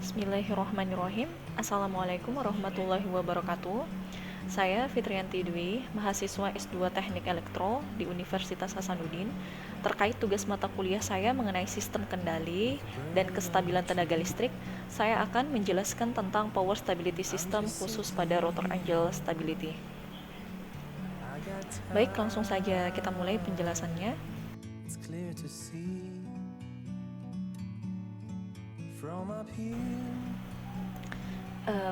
Bismillahirrahmanirrahim. Assalamualaikum warahmatullahi wabarakatuh. Saya Fitriyanti Dwi, mahasiswa S2 Teknik Elektro di Universitas Hasanuddin. Terkait tugas mata kuliah saya mengenai sistem kendali dan kestabilan tenaga listrik, saya akan menjelaskan tentang power stability system khusus pada rotor angel stability. Baik, langsung saja kita mulai penjelasannya.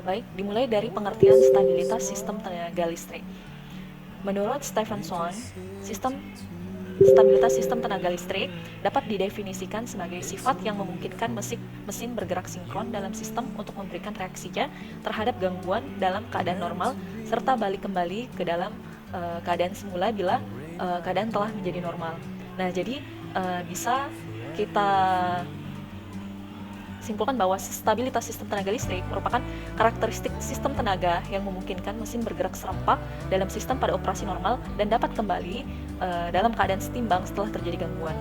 Baik, dimulai dari pengertian stabilitas sistem tenaga listrik. Menurut Stephenson, stabilitas sistem tenaga listrik dapat didefinisikan sebagai sifat yang memungkinkan mesin bergerak sinkron dalam sistem untuk memberikan reaksinya terhadap gangguan dalam keadaan normal serta balik kembali ke dalam keadaan semula bila keadaan telah menjadi normal. Nah, jadi bisa kita simpulkan bahwa stabilitas sistem tenaga listrik merupakan karakteristik sistem tenaga yang memungkinkan mesin bergerak serempak dalam sistem pada operasi normal dan dapat kembali dalam keadaan setimbang setelah terjadi gangguan.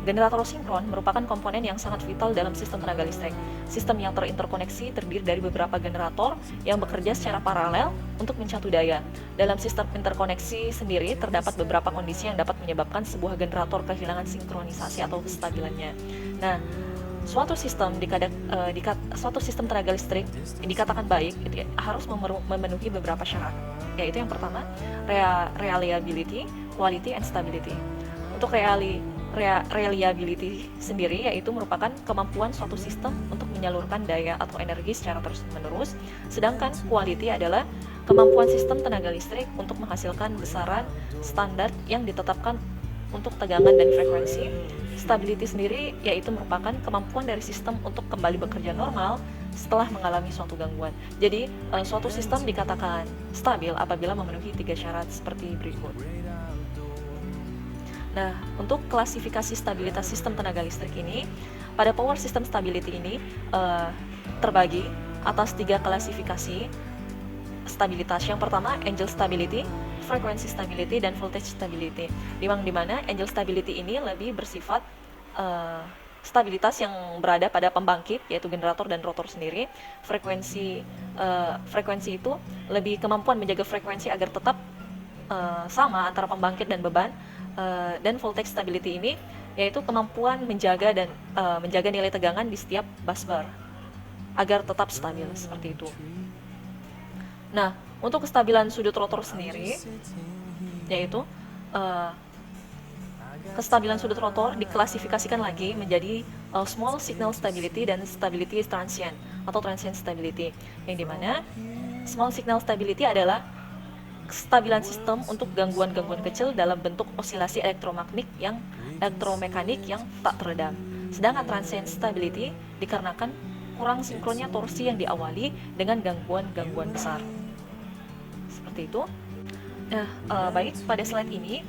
Generator sinkron merupakan komponen yang sangat vital dalam sistem tenaga listrik. Sistem yang terinterkoneksi terdiri dari beberapa generator yang bekerja secara paralel untuk mencatu daya. Dalam sistem interkoneksi sendiri terdapat beberapa kondisi yang dapat menyebabkan sebuah generator kehilangan sinkronisasi atau kestabilannya. Nah, suatu sistem tenaga listrik dikatakan baik itu harus memenuhi beberapa syarat, yaitu yang pertama reliability, quality, and stability. Untuk reliability sendiri yaitu merupakan kemampuan suatu sistem untuk menyalurkan daya atau energi secara terus-menerus, sedangkan quality adalah kemampuan sistem tenaga listrik untuk menghasilkan besaran standar yang ditetapkan untuk tegangan dan frekuensi. Stability sendiri yaitu merupakan kemampuan dari sistem untuk kembali bekerja normal setelah mengalami suatu gangguan. Jadi, suatu sistem dikatakan stabil apabila memenuhi 3 syarat seperti berikut. Nah, untuk klasifikasi stabilitas sistem tenaga listrik ini, pada power system stability ini terbagi atas 3 klasifikasi stabilitas. Yang pertama, angel stability, frequency stability, dan voltage stability. Di mana angel stability ini lebih bersifat stabilitas yang berada pada pembangkit, yaitu generator dan rotor sendiri. Frekuensi itu lebih kemampuan menjaga frekuensi agar tetap sama antara pembangkit dan beban. Dan voltage stability ini yaitu kemampuan menjaga nilai tegangan di setiap busbar agar tetap stabil, seperti itu. Nah, untuk kestabilan sudut rotor sendiri, yaitu kestabilan sudut rotor diklasifikasikan lagi menjadi small signal stability dan stability transient atau transient stability, yang dimana small signal stability adalah kestabilan sistem untuk gangguan-gangguan kecil dalam bentuk osilasi elektromekanik yang tak teredam. Sedangkan transient stability dikarenakan kurang sinkronnya torsi yang diawali dengan gangguan-gangguan besar. Seperti itu. Nah, baik, pada slide ini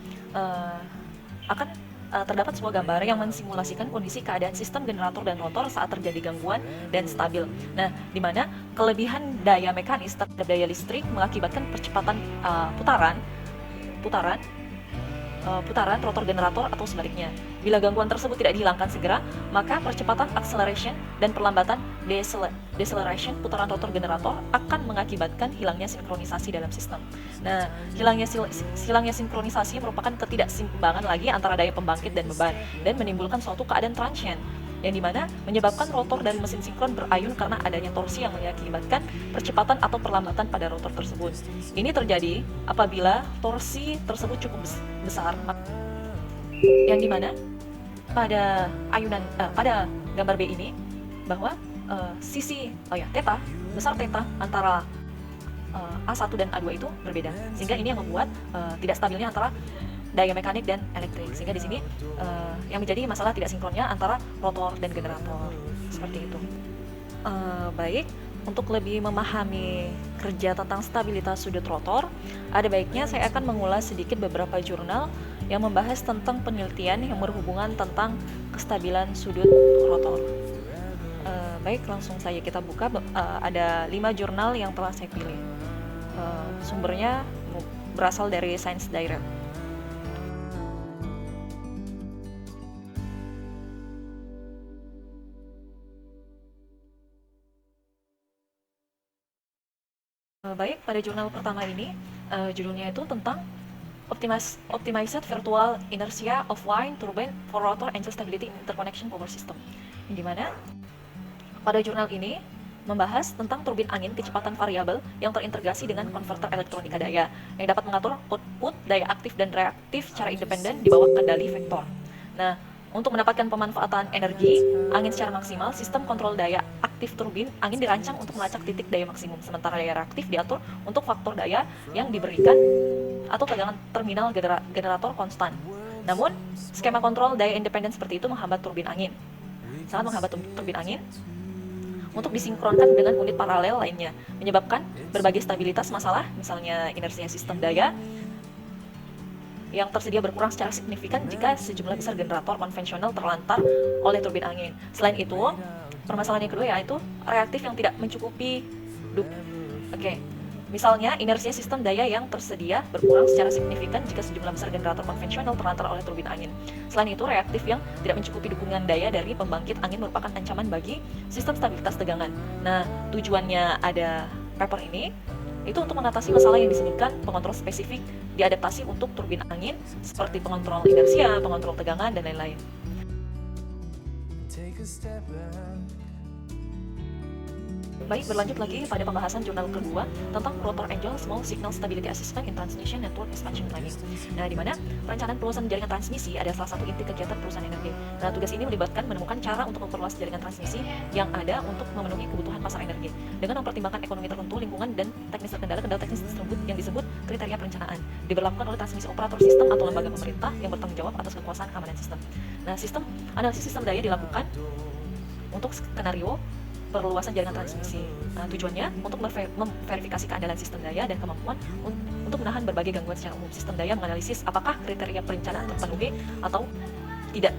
akan terdapat sebuah gambar yang mensimulasikan kondisi keadaan sistem generator dan rotor saat terjadi gangguan dan stabil. Nah, di mana kelebihan daya mekanis terhadap daya listrik mengakibatkan percepatan putaran rotor generator atau sebaliknya. Bila gangguan tersebut tidak dihilangkan segera, maka percepatan acceleration dan perlambatan deceleration putaran rotor generator akan mengakibatkan hilangnya sinkronisasi dalam sistem. Nah, hilangnya sinkronisasi merupakan ketidakseimbangan lagi antara daya pembangkit dan beban dan menimbulkan suatu keadaan transient, yang dimana menyebabkan rotor dari mesin sinkron berayun karena adanya torsi yang mengakibatkan percepatan atau perlambatan pada rotor tersebut. Ini terjadi apabila torsi tersebut cukup besar, yang dimana pada gambar B ini bahwa besar theta antara A1 dan A2 itu berbeda, sehingga ini yang membuat tidak stabilnya antara daya mekanik dan elektrik, sehingga di sini yang menjadi masalah tidak sinkronnya antara rotor dan generator, seperti itu. Baik, untuk lebih memahami kerja tentang stabilitas sudut rotor, ada baiknya saya akan mengulas sedikit beberapa jurnal yang membahas tentang penelitian yang berhubungan tentang kestabilan sudut rotor. Baik, langsung saja kita buka. Ada 5 jurnal yang telah saya pilih. Sumbernya berasal dari Science Direct. Baik, pada jurnal pertama ini, judulnya itu tentang Optimized Virtual Inertia of Wind Turbine for Rotor Angel Stability in Interconnection Power System. Di mana pada jurnal ini membahas tentang turbin angin kecepatan variabel yang terintegrasi dengan konverter elektronika daya yang dapat mengatur output daya aktif dan reaktif secara independen di bawah kendali vektor. Nah, untuk mendapatkan pemanfaatan energi angin secara maksimal, sistem kontrol daya aktif turbin angin dirancang untuk melacak titik daya maksimum, sementara daya reaktif diatur untuk faktor daya yang diberikan atau tegangan terminal generator konstan. Namun, skema kontrol daya independen seperti itu menghambat turbin angin. Sangat menghambat turbin angin untuk disinkronkan dengan unit paralel lainnya, menyebabkan berbagai stabilitas masalah, misalnya inersia sistem daya yang tersedia berkurang secara signifikan jika sejumlah besar generator konvensional terlantar oleh turbin angin. Selain itu, permasalahan yang kedua yaitu reaktif yang tidak mencukupi. Misalnya, inersia sistem daya yang tersedia berkurang secara signifikan jika sejumlah besar generator konvensional terlantar oleh turbin angin. Selain itu, reaktif yang tidak mencukupi dukungan daya dari pembangkit angin merupakan ancaman bagi sistem stabilitas tegangan. Nah, tujuannya ada paper ini itu untuk mengatasi masalah yang disebutkan pengontrol spesifik diadaptasi untuk turbin angin seperti pengontrol inersia, pengontrol tegangan, dan lain-lain. Baik, berlanjut lagi pada pembahasan jurnal kedua tentang Rotor Angel Small Signal Stability Assessment in Transmission Network Expansion Planning. Nah, di mana perencanaan perluasan jaringan transmisi adalah salah satu inti kegiatan perusahaan energi. Nah, tugas ini melibatkan menemukan cara untuk memperluas jaringan transmisi yang ada untuk memenuhi kebutuhan pasar energi dengan mempertimbangkan ekonomi tertentu, lingkungan, dan teknis terkendala. Kendala teknis tersebut yang disebut kriteria perencanaan diberlakukan oleh transmisi operator sistem atau lembaga pemerintah yang bertanggung jawab atas kekuasaan keamanan sistem. Nah, analisis sistem daya dilakukan untuk skenario perluasan jaringan transmisi. Nah, tujuannya untuk memverifikasi keandalan sistem daya dan kemampuan untuk menahan berbagai gangguan secara umum. Sistem daya menganalisis apakah kriteria perencanaan terpenuhi atau tidak.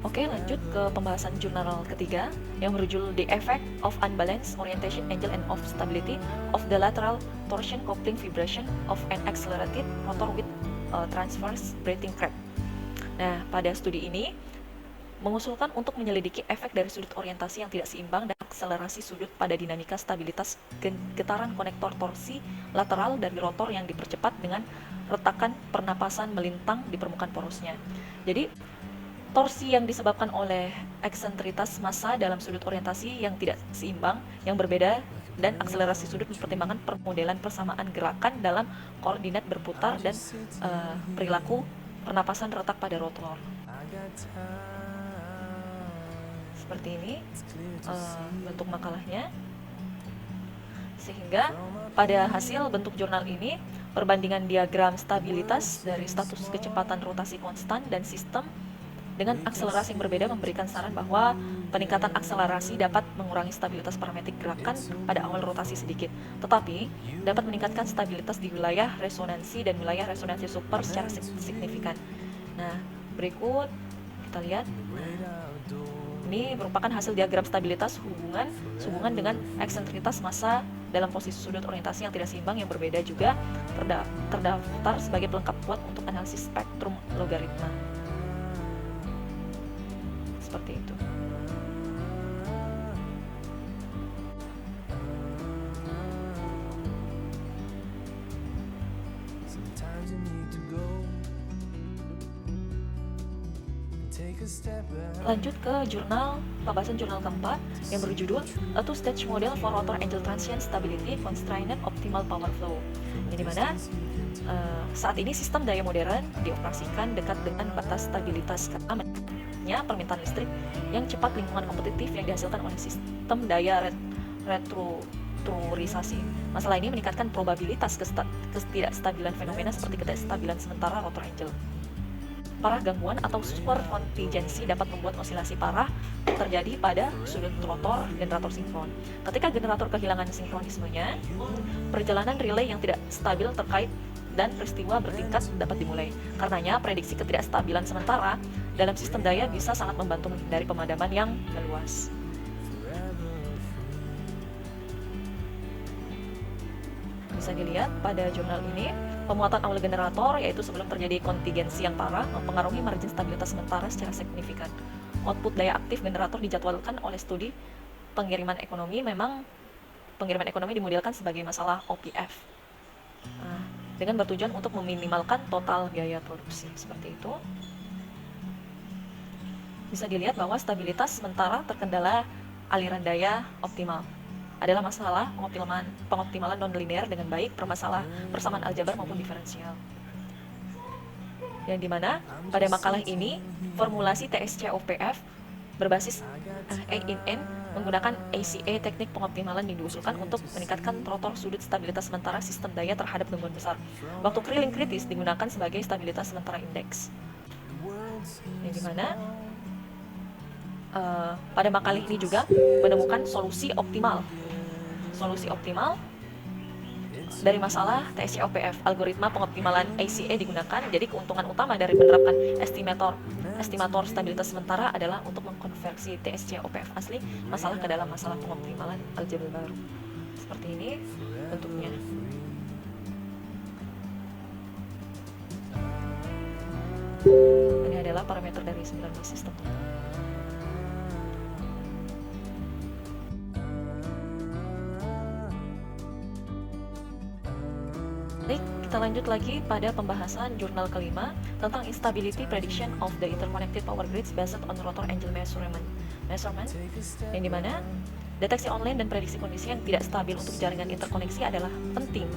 Oke, lanjut ke pembahasan jurnal ketiga yang berjudul The Effect of Unbalanced Orientation Angle and of Stability of the Lateral Torsion Coupling Vibration of an Accelerated Rotor with Transverse Breathing Craft. Nah, pada studi ini mengusulkan untuk menyelidiki efek dari sudut orientasi yang tidak seimbang dan akselerasi sudut pada dinamika stabilitas getaran konektor torsi lateral dari rotor yang dipercepat dengan retakan pernapasan melintang di permukaan porosnya. Jadi, torsi yang disebabkan oleh eksentritas massa dalam sudut orientasi yang tidak seimbang, yang berbeda, dan akselerasi sudut mempertimbangkan permodelan persamaan gerakan dalam koordinat berputar dan perilaku pernapasan retak pada rotor. Seperti ini bentuk makalahnya. Sehingga pada hasil bentuk jurnal ini, perbandingan diagram stabilitas dari status kecepatan rotasi konstan dan sistem dengan akselerasi yang berbeda memberikan saran bahwa peningkatan akselerasi dapat mengurangi stabilitas parametrik gerakan pada awal rotasi sedikit, tetapi dapat meningkatkan stabilitas di wilayah resonansi dan wilayah resonansi super secara signifikan. Nah, berikut kita lihat. Ini merupakan hasil diagram stabilitas hubungan dengan eksentritas massa dalam posisi sudut orientasi yang tidak seimbang yang berbeda juga terdaftar sebagai pelengkap kuat untuk analisis spektrum logaritma. Seperti itu. Lanjut ke pembahasan jurnal keempat yang berjudul A Two-Stage Model for Rotor Angel Transient Stability Constrained Optimal Power Flow. Di mana saat ini sistem daya modern dioperasikan dekat dengan batas stabilitas karena permintaan listrik yang cepat, lingkungan kompetitif yang dihasilkan oleh sistem daya restrukturisasi. Masalah ini meningkatkan probabilitas ketidakstabilan fenomena seperti ketidakstabilan sementara rotor angel. Parah gangguan atau superkontingensi dapat membuat osilasi parah terjadi pada sudut rotor generator sinkron. Ketika generator kehilangan sinkronismenya, perjalanan relay yang tidak stabil terkait dan peristiwa bertingkat dapat dimulai. Karenanya, prediksi ketidakstabilan sementara dalam sistem daya bisa sangat membantu menghindari pemadaman yang meluas. Bisa dilihat pada jurnal ini, pemuatan awal generator, yaitu sebelum terjadi kontingensi yang parah, mempengaruhi margin stabilitas sementara secara signifikan. output daya aktif generator dijadwalkan oleh studi pengiriman ekonomi. Memang pengiriman ekonomi dimodelkan sebagai masalah OPF, dengan bertujuan untuk meminimalkan total biaya produksi. Seperti itu. Bisa dilihat bahwa stabilitas sementara terkendala aliran daya optimal adalah masalah pengoptimalan non-linear dengan baik permasalah persamaan aljabar maupun diferensial. Yang dimana pada makalah ini formulasi TSC-OPF berbasis A in N menggunakan ACA teknik pengoptimalan yang diusulkan untuk meningkatkan rotor sudut stabilitas sementara sistem daya terhadap gangguan besar. Waktu keriling kritis digunakan sebagai stabilitas sementara indeks. Yang dimana pada makalah ini juga menemukan solusi optimal dari masalah TSC-OPF. Algoritma pengoptimalan ACA digunakan. Jadi keuntungan utama dari menerapkan estimator stabilitas sementara adalah untuk mengkonversi TSC-OPF asli masalah ke dalam masalah pengoptimalan aljabar baru. Seperti ini bentuknya. Ini adalah parameter dari 19 sistem. Baik, kita lanjut lagi pada pembahasan jurnal kelima tentang instability prediction of the interconnected power grids based on rotor angle measurement, yang dimana deteksi online dan prediksi kondisi yang tidak stabil untuk jaringan interkoneksi adalah penting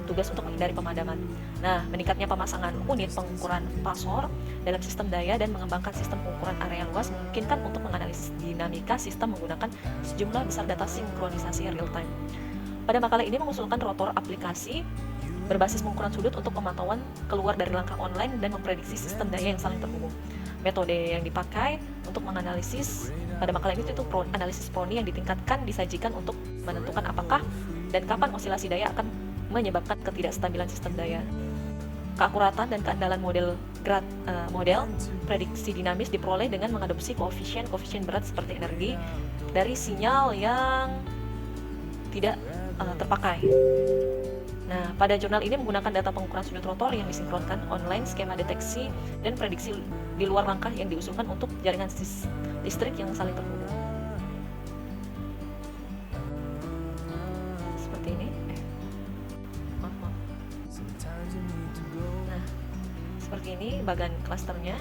tugas untuk menghindari pemadaman. Nah, meningkatnya pemasangan unit pengukuran pasor dalam sistem daya dan mengembangkan sistem pengukuran area luas memungkinkan untuk menganalisis dinamika sistem menggunakan sejumlah besar data sinkronisasi real time. Pada makalah ini mengusulkan rotor aplikasi berbasis pengukuran sudut untuk pemantauan keluar dari langkah online dan memprediksi sistem daya yang saling terhubung. Metode yang dipakai untuk menganalisis pada makalah ini itu analisis Prony yang ditingkatkan disajikan untuk menentukan apakah dan kapan osilasi daya akan menyebabkan ketidakstabilan sistem daya. Keakuratan dan keandalan model prediksi dinamis diperoleh dengan mengadopsi koefisien berat seperti energi dari sinyal yang tidak terpakai. Nah, pada jurnal ini menggunakan data pengukuran sudut rotor yang disinkronkan online, skema deteksi dan prediksi di luar langkah yang diusulkan untuk jaringan listrik yang saling terhubung. Seperti ini. Maaf. Nah, seperti ini bagan klasternya.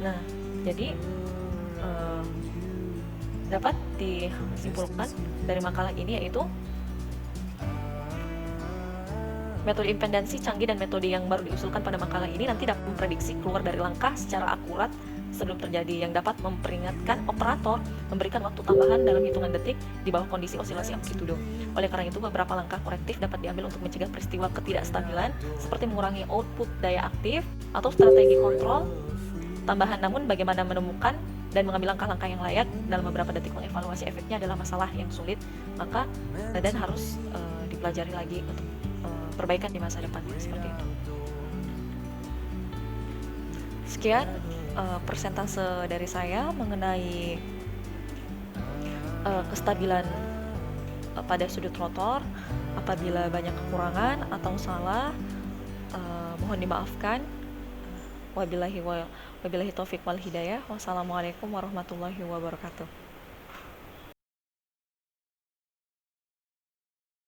Nah, jadi dapat disimpulkan dari makalah ini yaitu metode impedansi canggih dan metode yang baru diusulkan pada makalah ini nanti dapat memprediksi keluar dari langkah secara akurat sebelum terjadi, yang dapat memperingatkan operator memberikan waktu tambahan dalam hitungan detik di bawah kondisi osilasi amplitudo. Oleh karena itu, beberapa langkah korektif dapat diambil untuk mencegah peristiwa ketidakstabilan seperti mengurangi output daya aktif atau strategi kontrol tambahan. Namun bagaimana menemukan dan mengambil langkah-langkah yang layak dalam beberapa detik mengevaluasi efeknya adalah masalah yang sulit, maka dan harus dipelajari lagi untuk perbaikan di masa depan, seperti itu. Sekian persentase dari saya mengenai kestabilan pada sudut rotor. Apabila banyak kekurangan atau salah, mohon dimaafkan. Wabillahi taufiq wal hidayah. Wassalamualaikum warahmatullahi wabarakatuh.